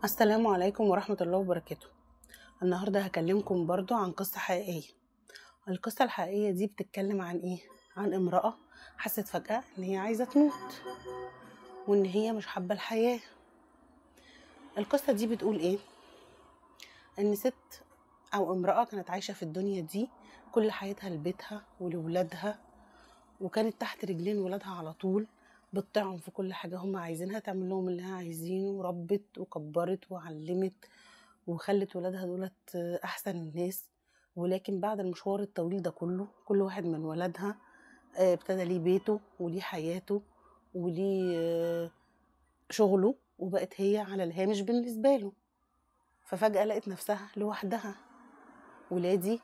السلام عليكم ورحمة الله وبركاته. النهاردة هكلمكم برضو عن قصة حقيقية. القصة الحقيقية دي بتتكلم عن ايه؟ عن امرأة حست فجأة ان هي عايزة تموت وان هي مش حابة الحياة. القصة دي بتقول ايه؟ ان ست او امرأة كانت عايشة في الدنيا دي كل حياتها لبيتها ولولادها، وكانت تحت رجلين ولادها على طول، بتطيعهم في كل حاجة هم عايزينها، تعمل لهم اللي هي عايزينه، وربت وكبرت وعلمت وخلت ولادها دولت احسن الناس. ولكن بعد المشوار الطويل ده كله، كل واحد من ولادها ابتدى ليه بيته وليه حياته وليه شغله، وبقت هي على الهامش بالنسبة له. ففجأة لقت نفسها لوحدها، ولادي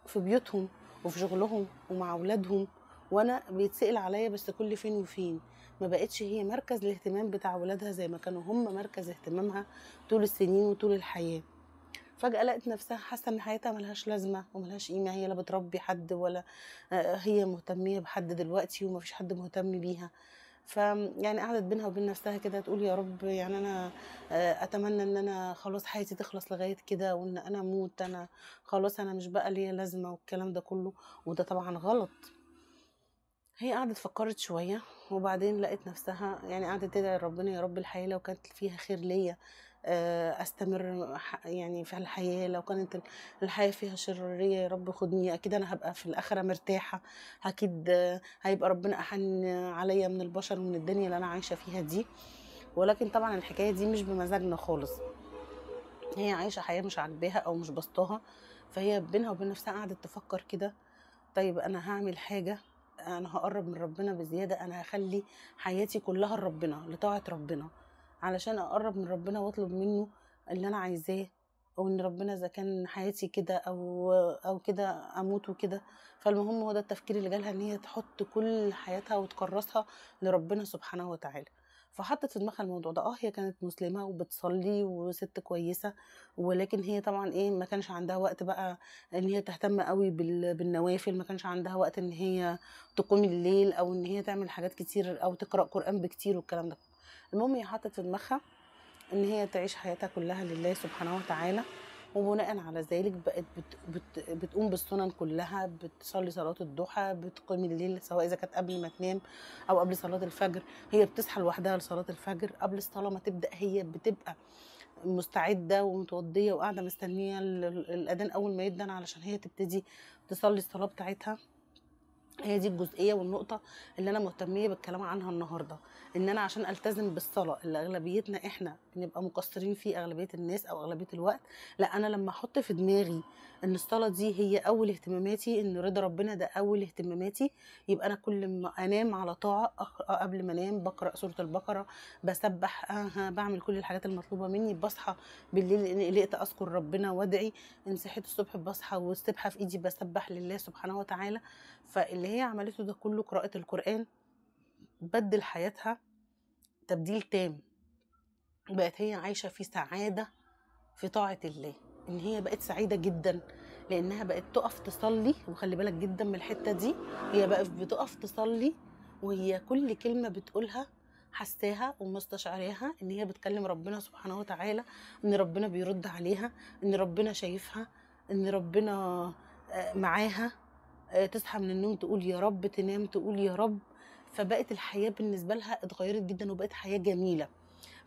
في بيوتهم وفي شغلهم ومع اولادهم، وانا بيتسأل عليا بس كل فين وفين. ما بقتش هي مركز الاهتمام بتاع ولادها زي ما كانوا هم مركز اهتمامها طول السنين وطول الحياة. فجأة لقت نفسها حاسة ان حياتها ملهاش لازمة وملهاش قيمة، هي لا بتربي حد ولا هي مهتمية بحد دلوقتي، ومفيش حد مهتم بيها. يعني قعدت بينها وبين نفسها كده تقول يا رب، يعني انا اتمنى ان انا خلاص حياتي تخلص لغاية كده، وان انا اموت، انا خلاص انا مش بقى ليا لازمة والكلام ده كله. وده طبعا غلط. هي قعدت فكرت شوية، وبعدين لقيت نفسها يعني قعدت تدعي ربنا يا رب الحياة لو كانت فيها خير ليا استمر يعني في الحياة، لو كانت الحياة فيها شرية يا رب خدني، اكيد انا هبقى في الاخرة مرتاحة، اكيد هيبقى ربنا احن عليا من البشر ومن الدنيا اللي انا عايشة فيها دي. ولكن طبعا الحكاية دي مش بمزاجنا خالص، هي عايشة حياة مش عاجباها او مش بسطاها. فهي بينها وبين نفسها قعدت تفكر كده، طيب انا هعمل حاجة، انا هقرب من ربنا بزيادة، انا هخلي حياتي كلها لربنا، لطاعة ربنا، علشان اقرب من ربنا واطلب منه اللي انا عايزاه. وان ربنا اذا كان حياتي كده او كده اموت وكده. فالمهم هو ده التفكير اللي جالها، ان هي تحط كل حياتها وتكرسها لربنا سبحانه وتعالى. فحطت في دماغها الموضوع ده. هي كانت مسلمة وبتصلي وست كويسة، ولكن هي طبعا ايه، ما كانش عندها وقت بقى ان هي تهتم قوي بالنوافل، ما كانش عندها وقت ان هي تقوم الليل او ان هي تعمل حاجات كتير او تقرا قران بكتير والكلام ده. المهم هي حطت في دماغها ان هي تعيش حياتها كلها لله سبحانه وتعالى، وبناء على ذلك بقت بتقوم بالسنن كلها، بتصلي صلاة الضحى، بتقوم الليل سواء إذا كانت قبل ما تنام أو قبل صلاة الفجر. هي بتصحى لوحدها لصلاة الفجر، قبل الصلاة ما تبدأ هي بتبقى مستعدة ومتوضية وقاعدة مستنية الأذان أول ما يدن علشان هي تبتدي تصلي الصلاة بتاعتها. هي دي الجزئيه والنقطه اللي انا مهتميه بالكلام عنها النهارده، ان انا عشان التزم بالصلاه اللي اغلبيتنا احنا بنبقى مقصرين فيه، اغلبيه الناس او اغلبيه الوقت. لا، انا لما احط في دماغي ان الصلاه دي هي اول اهتماماتي، ان رضا ربنا ده اول اهتماماتي، يبقى انا كل ما انام على طاعه قبل ما انام بقرا سوره البقره، بسبح، بعمل كل الحاجات المطلوبه مني، بصحى بالليل ان قلقت اذكر ربنا وادعي، ان صحيت الصبح بصحى والسبحه في ايدي بسبح لله سبحانه وتعالى. فاللي هي عملته ده كله قراءة القرآن بدل حياتها تبديل تام. بقت هي عايشة في سعادة في طاعة الله، ان هي بقت سعيدة جدا لانها بقت تقف تصلي. وخلي بالك جدا من الحتة دي، هي بقت بتقف تصلي وهي كل كلمة بتقولها حساها ومستشعراها ان هي بتكلم ربنا سبحانه وتعالى، ان ربنا بيرد عليها، ان ربنا شايفها، ان ربنا معاها. تصحى من النوم تقول يا رب، تنام تقول يا رب. فبقت الحياة بالنسبة لها اتغيرت جدا وبقت حياة جميلة.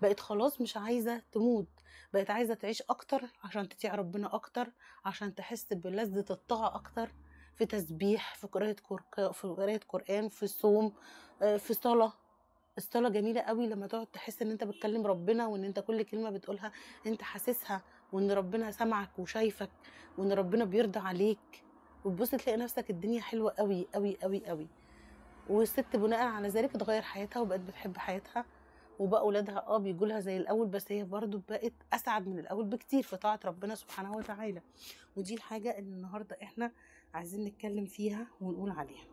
بقت خلاص مش عايزة تموت، بقت عايزة تعيش أكتر عشان تطيع ربنا أكتر، عشان تحس بلذة الطاعة أكتر، في تسبيح، في قراءة قرآن، في صوم، في صلاة. الصلاة جميلة قوي لما تقعد تحس ان انت بتكلم ربنا، وان انت كل كلمة بتقولها انت حاسسها، وان ربنا سامعك وشايفك، وان ربنا بيرضى عليك. وتبص تلاقي نفسك الدنيا حلوة قوي قوي قوي قوي. والست بناء على ذلك اتغير حياتها وبقت بتحب حياتها، وبقى اولادها بيجوا لها زي الاول، بس هي برضو بقت اسعد من الاول بكتير في طاعة ربنا سبحانه وتعالى. ودي الحاجة اللي النهاردة احنا عايزين نتكلم فيها ونقول عليها.